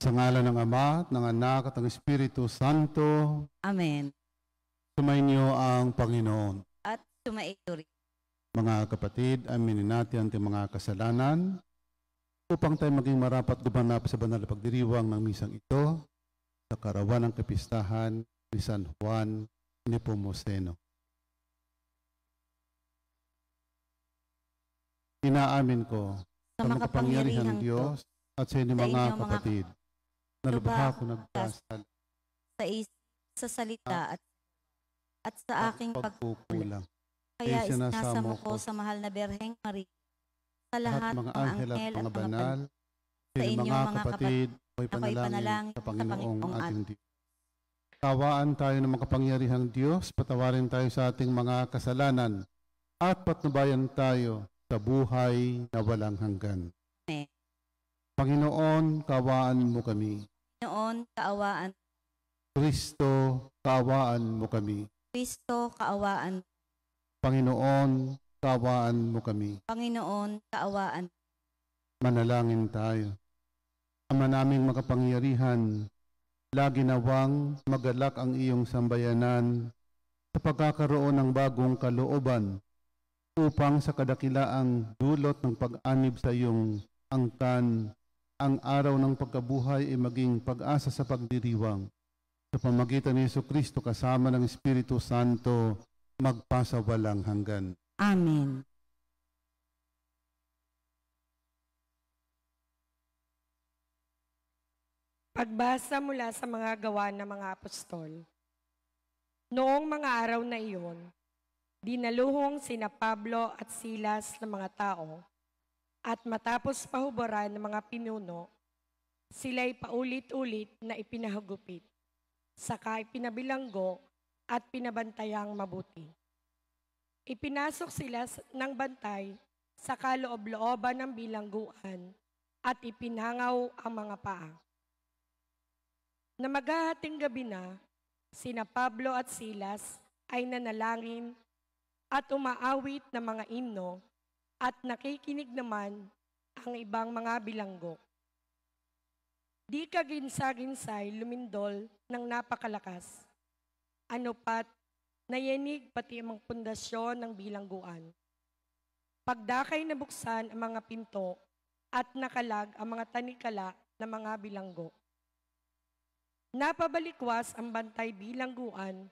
Sa ngalan ng Ama, at ng Anak, at ng Espiritu Santo. Amen. Sumainyo ang Panginoon. At sumaiyo rin. Mga kapatid, aminin natin ang ating mga kasalanan upang tayo maging marapat gumanap sa banal na pagdiriwang ng misang ito sa karawan ng kapistahan ni San Juan Nepomuceno. Inaamin ko sa makapangyarihang Diyos at sa inyo mga kapatid na lubha ako nagkasala sa isip, sa salita at sa aking pagkukulang. Kaya isinasamo ko sa mahal na Berheng Maria, sa lahat mga ng anghel at mga banal, sa inyo mga kapatid, ako'y panalangin sa Panginoong ating Diyos. Kawaan tayo ng makapangyarihang Diyos, patawarin tayo sa ating mga kasalanan, at patnubayan tayo sa buhay na walang hanggan. Amen. Panginoon, kaawaan mo kami. Panginoon, kaawaan. Kristo, kaawaan mo kami. Kristo, kaawaan. Panginoon, kaawaan mo kami. Panginoon, kaawaan. Manalangin tayo. Ama naming makapangyarihan, lagi nawang magalak ang iyong sambayanan sa pagkakaroon ng bagong kalooban upang sa kadakilaang dulot ng pag-anib sa iyong angkan, ang araw ng pagkabuhay ay maging pag-asa sa pagdiriwang. Sa pamagitan ni Jesucristo kasama ng Espiritu Santo, magpasawalang hanggan. Amen. Pagbasa mula sa mga gawa ng mga apostol. Noong mga araw na iyon, dinaluhong sina Pablo at Silas ng mga tao, at matapos pahubaran ng mga pinuno, sila'y paulit-ulit na ipinahagupit, saka ipinabilanggo at pinabantayang mabuti. Ipinasok sila ng bantay sa kaloob-looban ng bilangguan at ipinangaw ang mga paa. Na maghahating gabi na, sina Pablo at Silas ay nanalangin at umaawit ng mga himno at nakikinig naman ang ibang mga bilanggo. Di kaginsa-ginsay lumindol ng napakalakas. Ano pat, nayenig pati ang pundasyon ng bilangguan. Pagdakay nabuksan ang mga pinto at nakalag ang mga tanikala ng mga bilanggo. Napabalikwas ang bantay bilangguan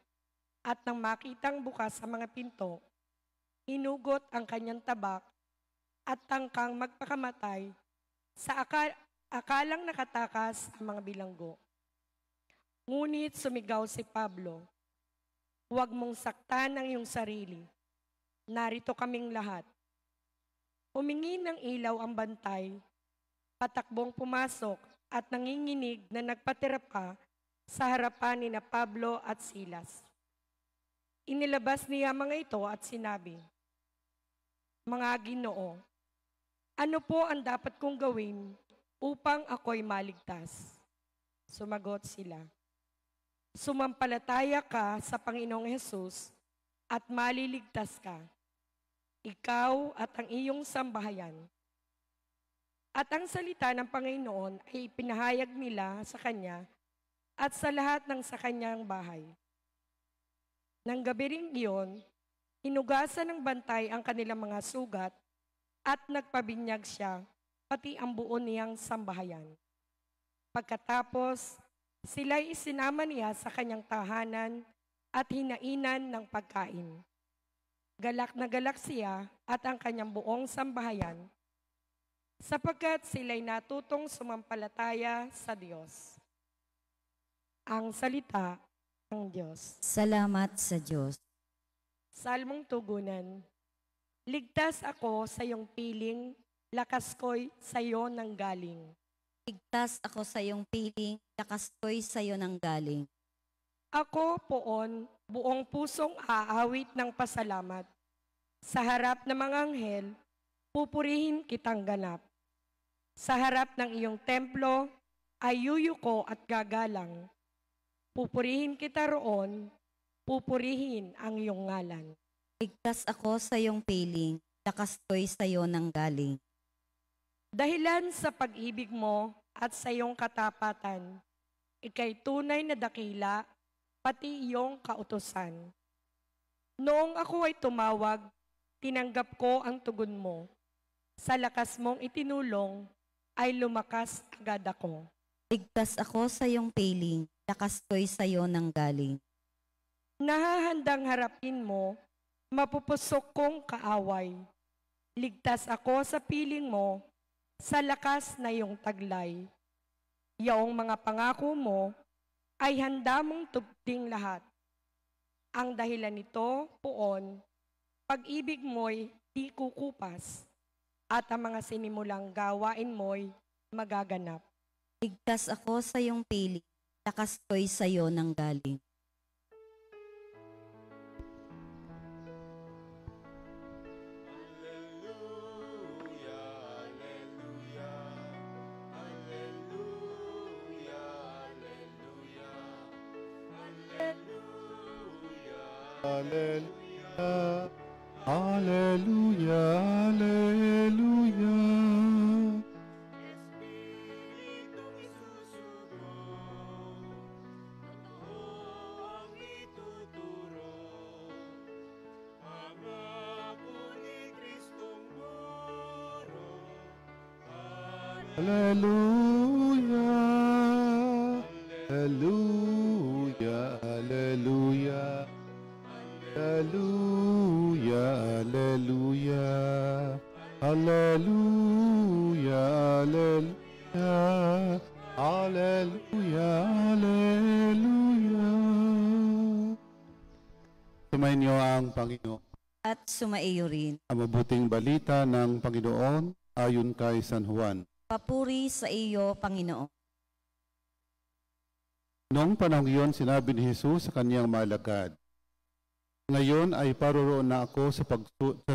at nang makitang bukas ang mga pinto, hinugot ang kanyang tabak at tangkang magpakamatay sa akalang nakatakas ang mga bilanggo. Ngunit sumigaw si Pablo, "Huwag mong saktan ang iyong sarili. Narito kaming lahat." Humingi ng ilaw ang bantay, patakbong pumasok at nanginginig na nagpatirapa sa harapan ni na Pablo at Silas. Inilabas niya mga ito at sinabi, "Mga Ginoo, ano po ang dapat kong gawin upang ako'y maligtas?" Sumagot sila, "Sumampalataya ka sa Panginoong Hesus at maliligtas ka, ikaw at ang iyong sambahayan." At ang salita ng Panginoon ay ipinahayag nila sa kanya at sa lahat ng sa kanyang bahay. Nang gabi ring iyon, hinugasan ng bantay ang kanilang mga sugat at nagpabinyag siya, pati ang buo niyang sambahayan. Pagkatapos, sila'y isinama niya sa kanyang tahanan at hinainan ng pagkain. Galak na galak siya at ang kanyang buong sambahayan, sapagkat sila'y natutong sumampalataya sa Diyos. Ang salita ng Diyos. Salamat sa Diyos. Salmong tugunan. Ligtas ako sa iyong piling, lakas ko'y sa iyo nanggaling. Ligtas ako sa iyong piling, lakas ko'y sa iyo nanggaling. Ako poon, buong pusong aawit ng pasalamat. Sa harap ng mga anghel, pupurihin kitang ganap. Sa harap ng iyong templo, ay yuyuko at gagalang. Pupurihin kita roon, pupurihin ang iyong ngalan. Ligtas ako sa iyong piling, lakas ko'y sa iyo nanggaling. Dahilan sa pag-ibig mo, at sa iyong katapatan. Ika'y tunay na dakila, pati iyong kautusan. Noong ako ay tumawag, tinanggap ko ang tugon mo. Sa lakas mong itinulong, ay lumakas agad ako. Ligtas ako sa iyong piling, lakas ko'y sa iyo nanggaling. Nahahandang harapin mo, mapupusok kong kaaway. Ligtas ako sa piling mo, sa lakas na iyong taglay. Yaong mga pangako mo ay handa mong tugting lahat. Ang dahilan nito, poon, pag-ibig mo'y di kukupas, at ang mga sinimulang gawain mo'y magaganap. Ligtas ako sa iyong piling, lakas ko'y sa iyo nanggaling. Hallelujah, hallelujah, hallelujah. Espiritong isusugo, totoo ang ituturo. Pangako ni Kristong muro. Hallelujah, hallelujah, hallelujah. Hallelujah, hallelujah, hallelujah, hallelujah, hallelujah, hallelujah. Sumayin niyo ang Panginoon. At sumaiyo rin. Ang mabuting balita ng Panginoon ayon kay San Juan. Papuri sa iyo, Panginoon. Noong panahon iyon, sinabi ni Jesus sa kanyang mga alagad, ngayon ay paroroon na ako sa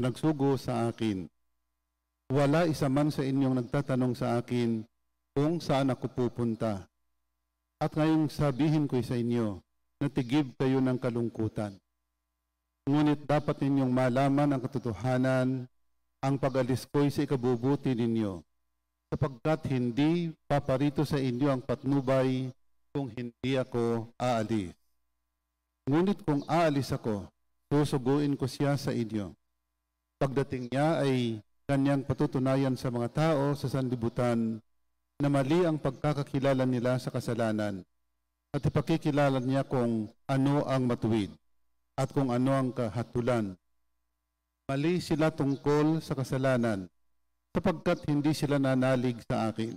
nagsugo sa akin. Wala isa man sa inyong nagtatanong sa akin kung saan ako pupunta. At ngayong sabihin ko sa inyo, natigib kayo ng kalungkutan. Ngunit dapat ninyong malaman ang katotohanan, ang pag-alis ko'y sa ikabubuti ninyo, sapagkat hindi paparito sa inyo ang patnubay kung hindi ako aalis. Ngunit kung aalis ako, susuguin ko siya sa inyo. Pagdating niya ay kanyang patutunayan sa mga tao sa sanlibutan na mali ang pagkakakilala nila sa kasalanan at ipakikilala niya kung ano ang matuwid at kung ano ang kahatulan. Mali sila tungkol sa kasalanan sapagkat hindi sila nanalig sa akin.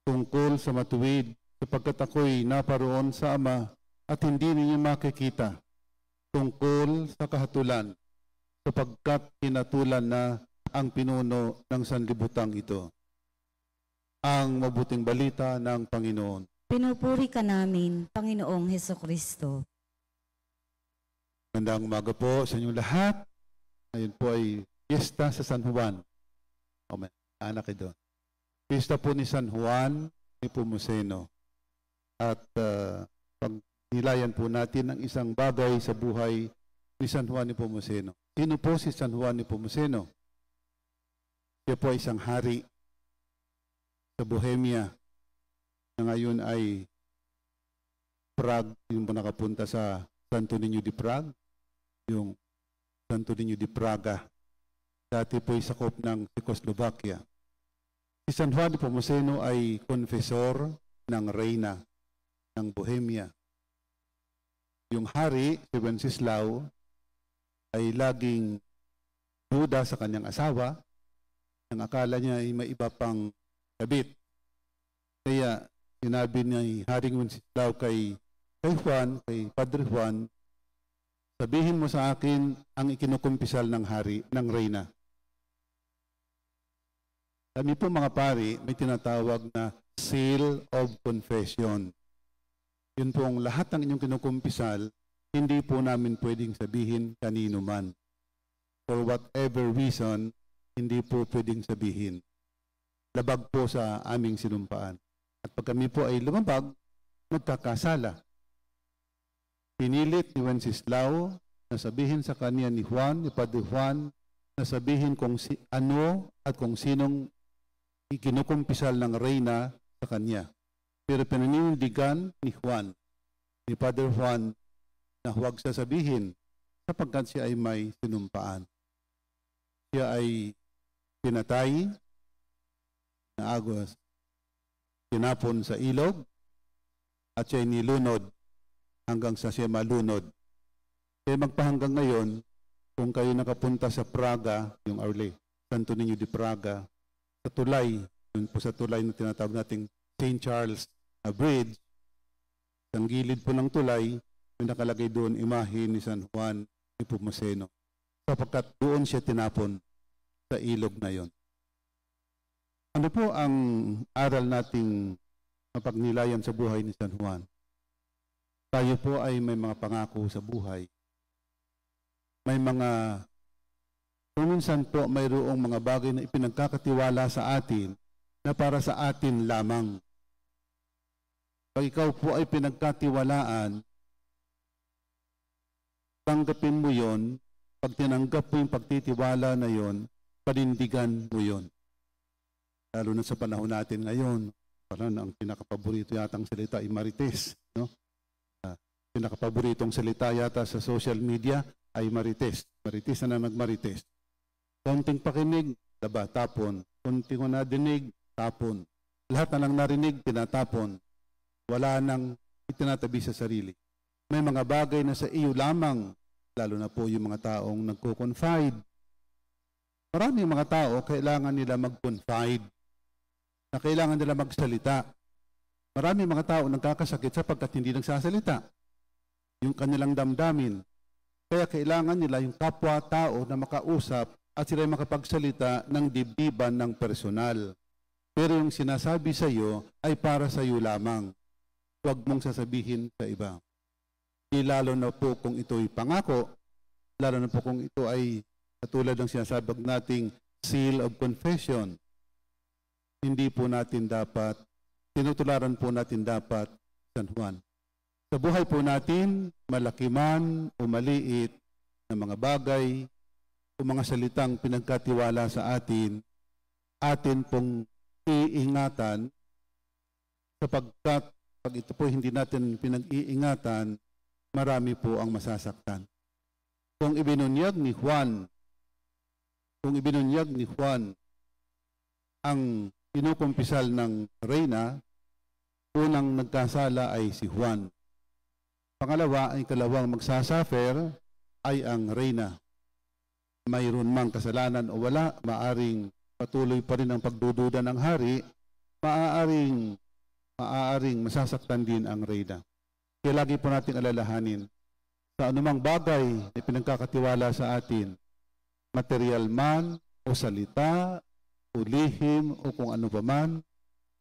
Tungkol sa matuwid sapagkat ako'y naparoon sa Ama at hindi ninyo makikita. Tungkol sa kahatulan, sapagkat hinatulan na ang pinuno ng sanlibutang ito. Ang mabuting balita ng Panginoon. Pinupuri ka namin, Panginoong Hesukristo. Magandang umaga po sa inyong lahat. Ngayon po ay piyesta sa San Juan. Amen. Anak ito. Piyesta po ni San Juan ni Pumuseno. At nilayan po natin ang isang bagay sa buhay ni San Juan Nepomuceno. Sino po si San Juan Nepomuceno? Siya po ay isang hari sa Bohemia na ngayon ay Prague. Yung po nakapunta sa Santo Niño de Prague, yung Santo Niño de Praga. Dati po ay sakop ng Czechoslovakia. Si San Juan Nepomuceno ay konfesor ng reyna ng Bohemia. Yung hari, si Wenceslao, ay laging duda sa kanyang asawa. Ang akala niya ay may iba pang kabit. Kaya sinabi ni Haring Wenceslao kay Juan, kay Padre Juan, sabihin mo sa akin ang ikinukumpisal ng hari, ng reyna. Kami po mga pari, may tinatawag na seal of confession. Yun po ang lahat ng inyong kinukumpisal, hindi po namin pwedeng sabihin kanino man. For whatever reason, hindi po pwedeng sabihin. Labag po sa aming sinumpaan. At pag kami po ay lumabag, nagkakasala. Pinilit ni Wenceslao na sabihin sa kanya ni Juan, ni Padre Juan, na sabihin kung ano at kung sinong ikinukumpisal ng reyna sa kanya. Pero pinanindigan ni Juan, ni Father Juan, na huwag sasabihin sapagkat siya ay may sinumpaan. Siya ay pinatay na agos, tinapon sa ilog, at siya ay nilunod hanggang sa siya malunod. Kaya magpahanggang ngayon, kung kayo nakapunta sa Praga, yung Santo Niño de Praga, sa tulay, yun po sa tulay na tinatawag nating St. Charles Bridge, sa gilid po ng tulay, may nakalagay doon imahe ni San Juan Nepomuceno. Sapagkat doon siya tinapon sa ilog na yon. Ano po ang aral nating mapagnilayan sa buhay ni San Juan? Tayo po ay may mga pangako sa buhay. May mga, kung minsan po mayroong mga bagay na ipinagkakatiwala sa atin na para sa atin lamang. Pag ikaw po ay pinagkatiwalaan, tanggapin mo yon. Pag tinanggap mo yung pagtitiwala na yon, panindigan mo yon. Lalo na sa panahon natin ngayon, parang ang pinakapaborito yatang salita ay marites. No? Pinakapaboritong salita yata sa social media ay marites. Marites na nagmarites. Konting pakinig, daba, tapon. Konting nadinig, tapon. Lahat na lang narinig, tinatapon. Wala nang itinatabi sa sarili. May mga bagay na sa iyo lamang, lalo na po yung mga taong nagko-confide. Maraming mga tao, kailangan nila mag-confide, na kailangan nila magsalita. Maraming mga tao nagkakasakit sapagkat hindi nagsasalita. Yung kanilang damdamin. Kaya kailangan nila yung kapwa-tao na makausap at sila makapagsalita ng dibdiban ng personal. Pero yung sinasabi sa iyo ay para sa iyo lamang. Huwag mong sasabihin sa iba. Di lalo na po kung ito'y pangako, lalo na po kung ito ay katulad ng sinasabi nating seal of confession. Hindi po natin dapat, tinutularan po natin dapat San Juan. Sa buhay po natin, malaki man o maliit na mga bagay o mga salitang pinagkatiwala sa atin pong iingatan sapagkat pag ito po hindi natin pinag-iingatan, marami po ang masasaktan. Kung ibinunyag ni Juan ang kinukumpisal ng reyna, unang nagkasala ay si Juan. Pangalawa, ay kalawang magsasuffer ay ang reyna. Mayroon mang kasalanan o wala, maaring patuloy pa rin ang pagdududa ng hari, maaaring masasaktan din ang reyna. Kaya lagi po nating alalahanin, sa anumang bagay na pinagkakatiwala sa atin, material man o salita o lihim o kung ano pa man,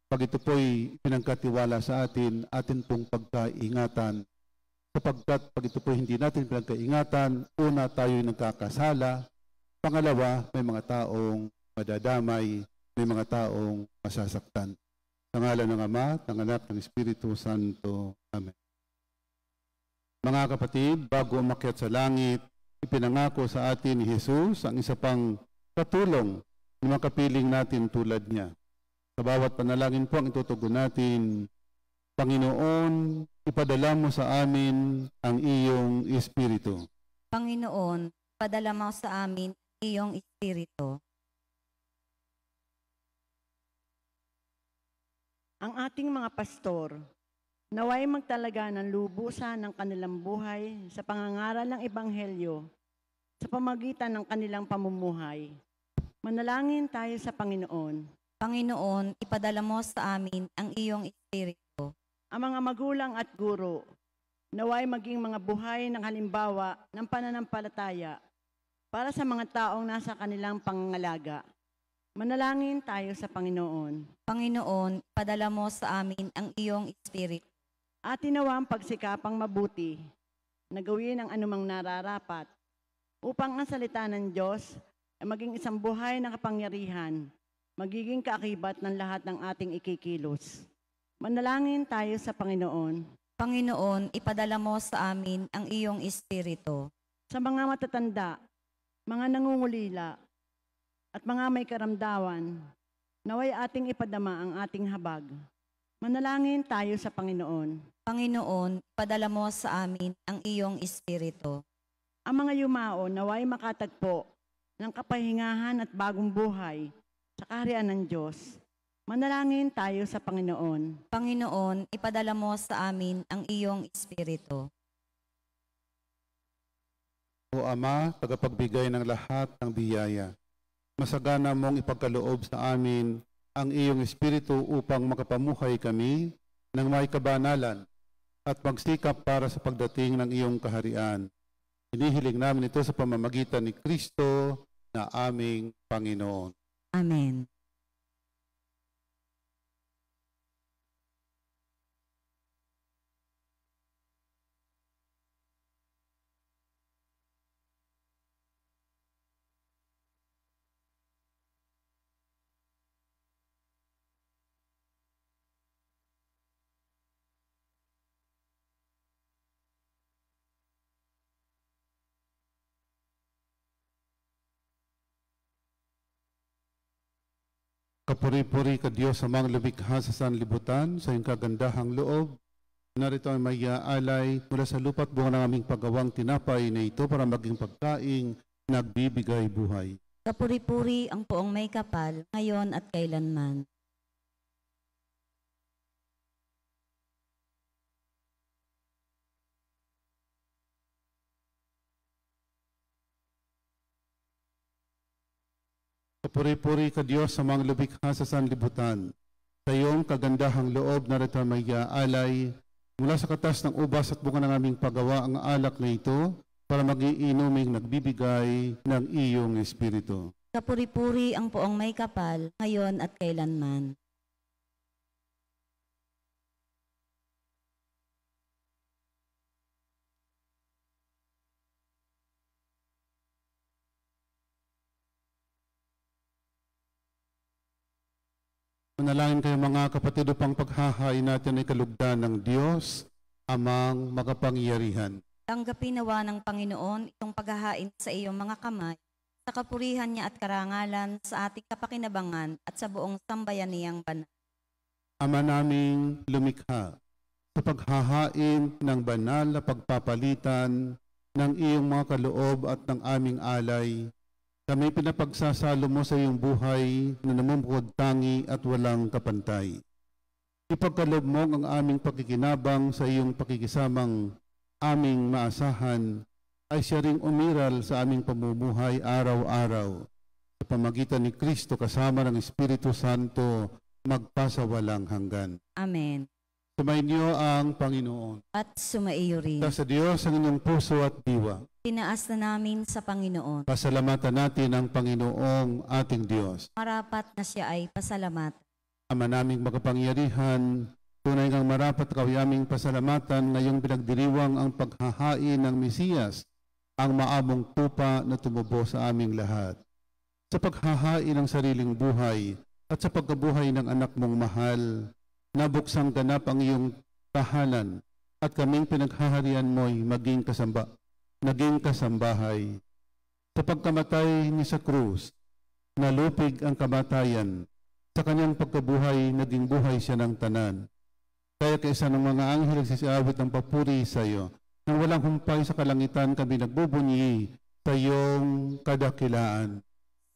pag ito po'y pinagkatiwala sa atin pong pagkaingatan. Sapagkat pag ito po'y hindi natin pinagkaingatan, una tayo'y nagkakasala, pangalawa, may mga taong madadamay, may mga taong masasaktan. Sa ngalan ng Ama, ng Anak, ng Espiritu Santo. Amen. Mga kapatid, bago umakyat sa langit, ipinangako sa atin ni Jesus ang isa pang katulong na makapiling natin tulad niya. Sa bawat panalangin po ang itutugon natin, Panginoon, ipadala mo sa amin ang iyong Espiritu. Panginoon, padala mo sa amin ang iyong Espiritu. Ang ating mga pastor, naway magtalaga ng lubusan ng kanilang buhay sa pangangaral ng Ebanghelyo sa pamagitan ng kanilang pamumuhay. Manalangin tayo sa Panginoon. Panginoon, ipadala mo sa amin ang iyong Espiritu. Ang mga magulang at guro, naway maging mga buhay ng halimbawa ng pananampalataya para sa mga taong nasa kanilang pangangalaga. Manalangin tayo sa Panginoon. Panginoon, padala mo sa amin ang iyong Espiritu. Atin nawa ang pagsikapang mabuti na gawin ang anumang nararapat upang ang salita ng Diyos ay maging isang buhay na kapangyarihan, magiging kaakibat ng lahat ng ating ikikilos. Manalangin tayo sa Panginoon. Panginoon, ipadala mo sa amin ang iyong Espiritu. Sa mga matatanda, mga nangungulila, at mga may karamdaman, naway ating ipadama ang ating habag. Manalangin tayo sa Panginoon. Panginoon, ipadala mo sa amin ang iyong Espiritu. Ang mga yumao naway makatagpo ng kapahingahan at bagong buhay sa kaharian ng Diyos. Manalangin tayo sa Panginoon. Panginoon, ipadala mo sa amin ang iyong Espiritu. O Ama, tagapagbigay ng lahat ng biyaya, masagana mong ipagkaloob sa amin ang iyong Espiritu upang makapamuhay kami ng may kabanalan at magsikap para sa pagdating ng iyong kaharian. Hinihiling namin ito sa pamamagitan ni Kristo na aming Panginoon. Amen. Kapuri-puri ka Diyos amang lumikha sa sanlibutan, sa iyong kagandahang loob. Narito ay may alay mula sa lupa't buong ng aming paggawang tinapay na ito para maging pagkaing nagbibigay buhay. Kapuri-puri ang poong may kapal, ngayon at kailanman. Kapuri-puri ka Diyos sa mga lumikha sa sanlibutan. Sa iyong kagandahang loob narito may alay mula sa katas ng ubas at bunga ng aming paggawa ang alak na ito para magiinuming nagbibigay ng iyong Espiritu. Kapuri-puri ang poong may kapal, ngayon at kailanman. Manalangin kayo mga kapatid upang paghahain natin ay kalugdan ng Diyos, amang makapangyarihan. Tanggapin nawa ng Panginoon itong paghahain sa iyong mga kamay, sa kapurihan niya at karangalan sa ating kapakinabangan at sa buong sambayaniyang banal. Ama naming lumikha, sa paghahain ng banal na pagpapalitan ng iyong mga kaloob at ng aming alay, kami pinapagsasalo mo sa iyong buhay na namumukod tangi at walang kapantay. Ipagkaloob mo ang aming pakikinabang sa iyong pakikisamang aming maasahan ay siya ring umiral sa aming pamumuhay araw-araw. Sa pamagitan ni Kristo kasama ng Espiritu Santo, magpasawalang hanggan. Amen. Sumainyo ang Panginoon. At sumaiyo rin. Sa Diyos ang inyong puso at diwa. Tinaas na namin sa Panginoon. Pasalamatan natin ang Panginoong ating Diyos. Marapat na siya ay pasalamat. Ama naming makapangyarihan, tunay ngang marapat kaw aming pasalamatan ngayong pinagdiriwang ang paghahain ng Mesiyas, ang maamong tupa na tumubo sa aming lahat. Sa paghahain ng sariling buhay at sa pagkabuhay ng anak mong mahal, nabuksang ganap ang iyong tahanan at kaming pinaghaharian mo'y naging kasambahay. Sa pagkamatay ni sa krus, nalupig ang kamatayan. Sa kanyang pagkabuhay, naging buhay siya ng tanan. Kaya kaisa ng mga anghel nagsisiawit ng papuri sa iyo, nang walang humpay sa kalangitan kami nagbubunyi sa iyong kadakilaan.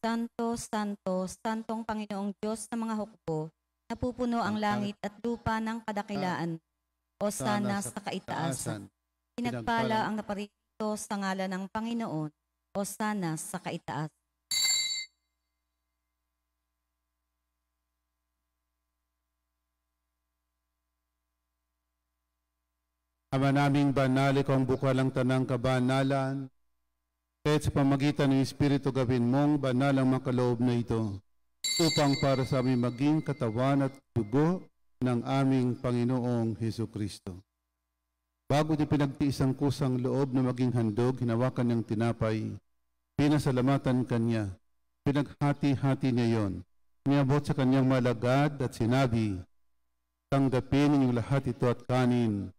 Santo, Santo, Santong Panginoong Diyos ng mga hukbo, napupuno ang langit at lupa ng kadakilaan. O sana sa kaitaasan. Pinagpala ang naparito sa ngalan ng Panginoon. O sana sa kaitaasan. Ama naming banal, ikaw ang bukal ang tanang kabanalan. Kahit sa pamagitan ng Espiritu gawin mong banal ang makaloob na ito, upang para sa aming maging katawan at dugo ng aming Panginoong Hesukristo. Bago di pinagtiis ang kusang loob na maging handog, hinawakan niyang tinapay, pinasalamatan kanya, pinaghati-hati niya yon, niabot sa kanyang malagad at sinabi, tanggapin ninyong lahat ito at kanin.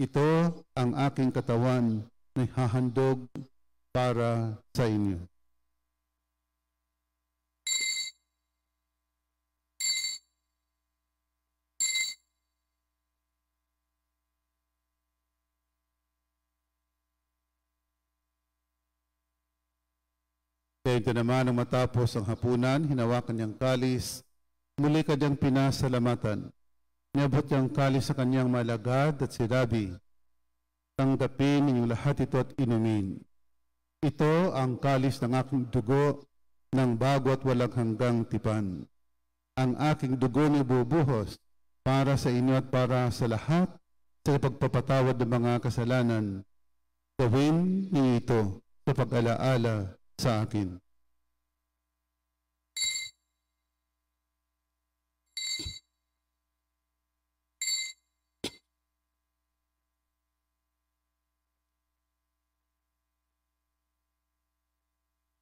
Ito ang aking katawan na hahandog para sa inyo. Kaya ito naman ang matapos ang hapunan, hinawakan niyang kalis, muli kanyang pinasalamatan. Niabot niyang kalis sa kanyang malagad at sinabi, tanggapin ninyong lahat ito at inumin. Ito ang kalis ng aking dugo ng bago at walang hanggang tipan. Ang aking dugo ni bubuhos para sa inyo at para sa lahat sa pagpapatawad ng mga kasalanan. Gawin niyo ito sa pag-alaala sa akin.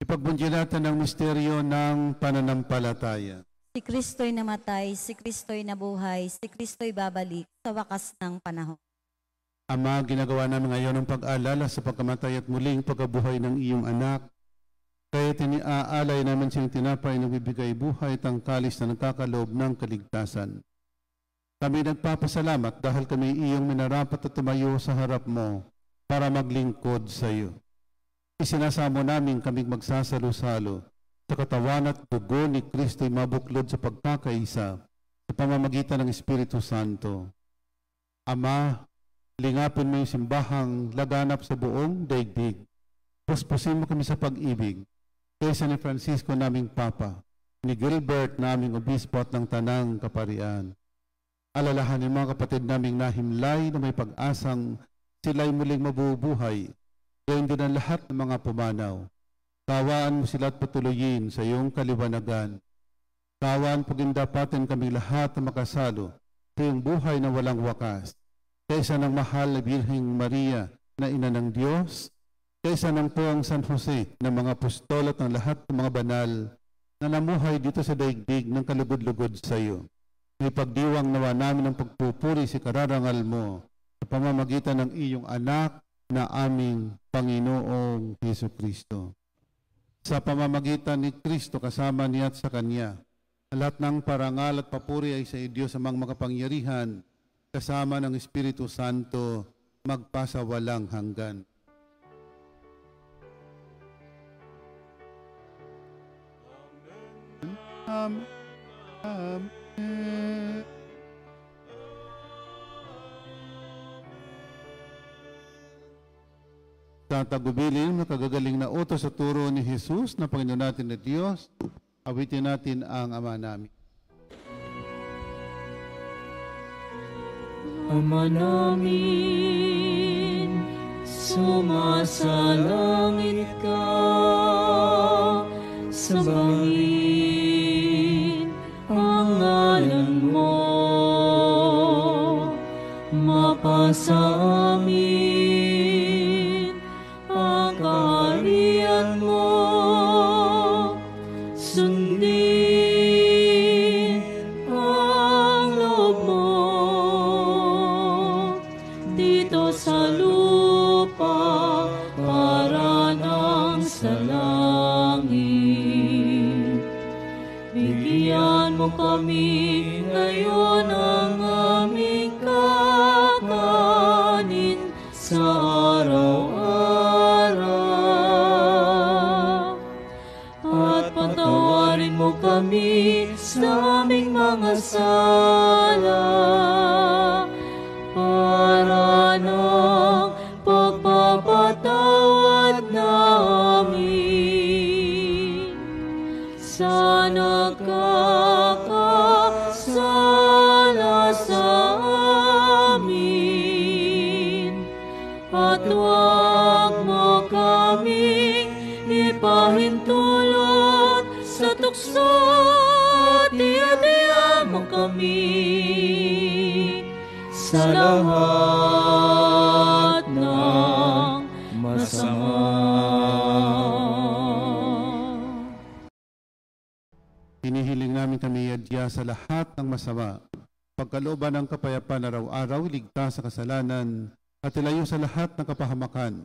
Ipagbunyi natin ang misteryo ng pananampalataya. Si Kristo'y namatay, si Kristo'y nabuhay, si Kristo'y babalik sa wakas ng panahon. Ama, ginagawa namin ngayon ang pag-alala sa pagkamatay at muling pagkabuhay ng iyong anak. Kaya tiniaalay namin siyang tinapay na bibigay buhay at ang kalis na nagkakaloob ng kaligtasan. Kami nagpapasalamat dahil kami iyong minarapat at tumayo sa harap mo para maglingkod sa iyo. Isinasamo namin kaming magsasalo-salo sa katawan at dugo ni Kristo'y mabuklod sa pagkakaisa sa pamamagitan ng Espiritu Santo. Ama, lingapin mo yung simbahang laganap sa buong daigdig. Puspusin mo kami sa pag-ibig. Kaysa ni Francisco naming Papa, ni Gilbert naming Obispo at ng Tanang Kaparian. Alalahanin mga kapatid naming nahimlay na may pag-asang sila'y muling mabubuhay. Gawin din ang lahat ng mga pumanaw. Kawaan mo sila at patuloyin sa iyong kaliwanagan. Kawaan pagindapatin kami lahat na makasalo sa iyong buhay na walang wakas. Kaysa ng mahal na Birheng Maria na ina ng Diyos, kaysa ng Poong San Jose ng mga apostol at ng lahat ng mga banal na namuhay dito sa daigdig ng kalugod-lugod sa iyo. May pagdiwang nawa namin ang pagpupuri sa kararangal mo sa pamamagitan ng iyong anak na aming Panginoong Jesucristo. Sa pamamagitan ni Kristo kasama niya at sa Kanya, lahat ng parangal at papuri ay sa Diyos amang makapangyarihan, kasama ng Espiritu Santo, magpasawalang hanggan. Amen. Amen. Sa tagubilin na kagagaling na utos sa turo ni Jesus na Panginoon natin na Diyos, awitin natin ang Ama namin. Ama namin, sumasalangit ka, sambahin ang ngalan mo, mapasa amin ang kaharian mo, sundin ang loob mo dito sa lupa para nang sa langit. Bigyan mo kami ngayon ang aming kakanin sa araw-araw. At patawarin mo kami sa aming mga sala para ng pagpapatawad namin sa nagkakasala sa amin. At huwag mo kaming ipahintulot sa tukso, at iadya mo kami sa lahat ng masama. Hinihiling namin kami iadya sa lahat ng masama, pagkalooban ng kapayapaan araw-araw, iligtas sa kasalanan, at ilayo sa lahat ng kapahamakan,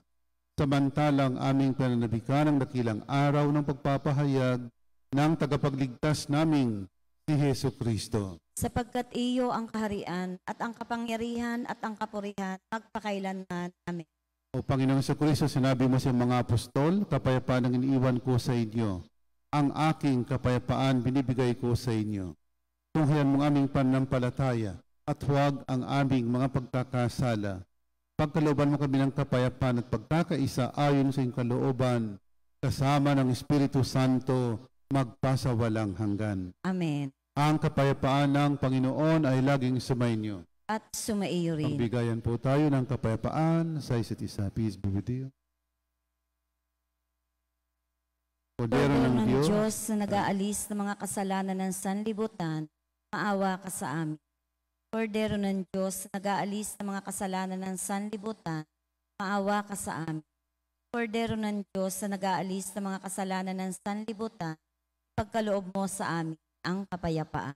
samantalang aming pananabikan ang dakilang araw ng pagpapahayag ng tagapagligtas naming si Hesu Kristo. Sapagkat iyo ang kaharian at ang kapangyarihan at ang kapurihan magpakailanman. Amen. O Panginoong Jesucristo, sinabi mo sa mga apostol, kapayapaan ang iniiwan ko sa inyo. Ang aking kapayapaan binibigay ko sa inyo. Tunghayan mong aming pananampalataya at huwag ang aming mga pagkakasala. Pagkalooban mo kami ng kapayapaan at pagkakaisa ayon sa iyong kalooban, kasama ng Espiritu Santo, magpasawalang hanggan. Amen. Ang kapayapaan ng Panginoon ay laging sumainyo. At sumaiyo rin. Pagbigayan po tayo ng kapayapaan sa isa't isa. Peace be with you. Kordero ng Diyos, na nag-aalis ng mga kasalanan ng sanlibutan, maawa ka sa amin. Kordero ng Diyos, na nag-aalis ng mga kasalanan ng sanlibutan, maawa ka sa amin. Kordero ng Diyos, na nag-aalis ng mga kasalanan ng sanlibutan, pagkaloob mo sa amin ang kapayapaan.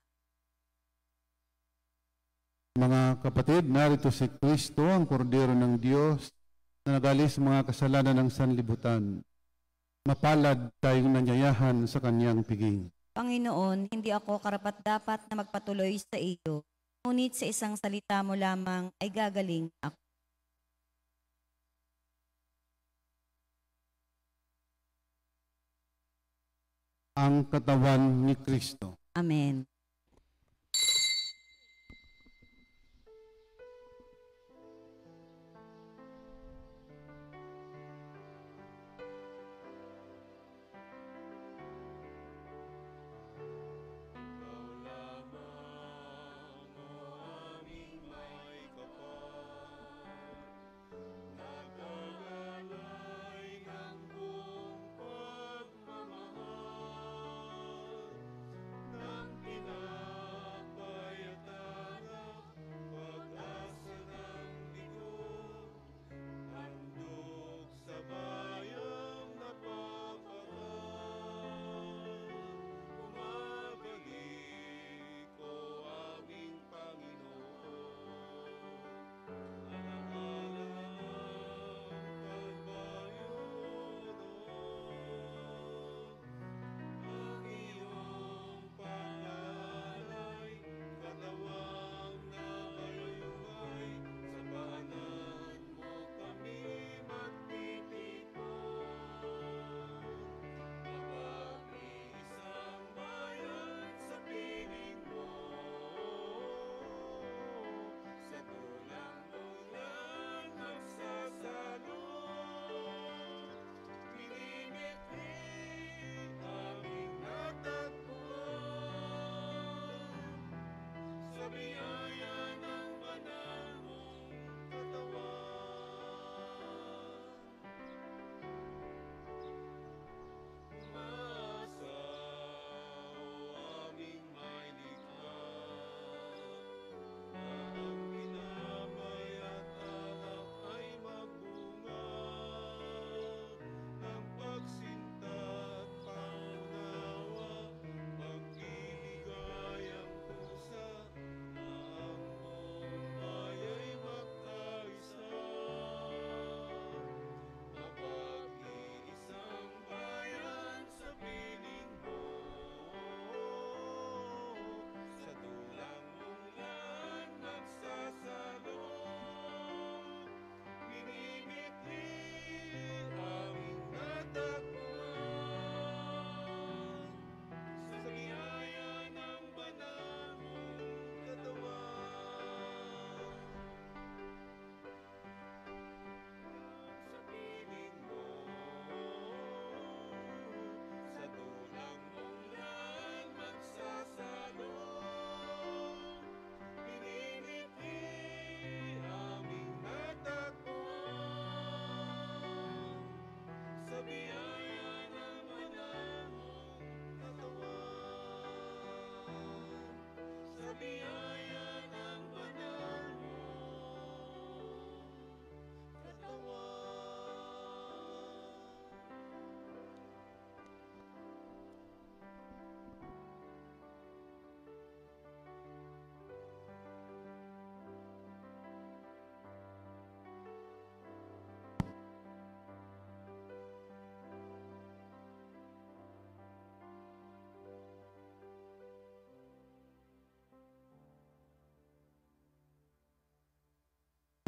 Mga kapatid, narito si Kristo, ang Kordero ng Diyos, na nag-aalis ng mga kasalanan ng sanlibutan. Mapalad tayong nanyayahan sa kanyang piging. Panginoon, hindi ako karapat-dapat na magpatuloy sa iyo, ngunit sa isang salita mo lamang ay gagaling ako. Ang katawan ni Kristo. Amen.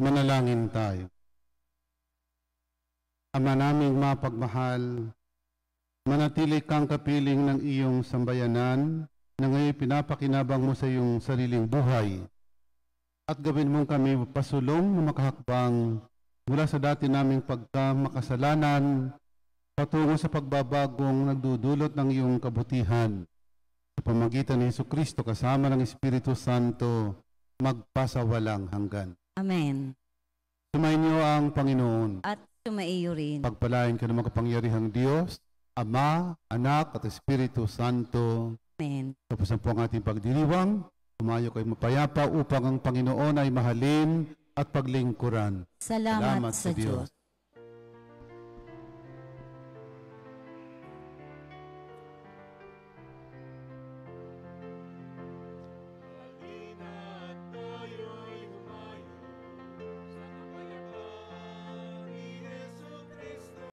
Manalangin tayo. Ama naming mapagmahal, manatili kang kapiling ng iyong sambayanan na ngayon pinapakinabang mo sa iyong sariling buhay. At gawin mong kami pasulong na makahakbang mula sa dati naming pagkamakasalanan patungo sa pagbabagong nagdudulot ng iyong kabutihan. Sa pamagitan ni Jesucristo kasama ng Espiritu Santo, magpasawalang hanggan. Amen. Sumayin niyo ang Panginoon. At sumaiyo rin. Pagpalain ka ng makapangyarihang Diyos, Ama, Anak, at Espiritu Santo. Amen. Tapos na po ang ating pagdiriwang. Tumayo kayo mapayapa upang ang Panginoon ay mahalin at paglingkuran. Salamat sa Diyos.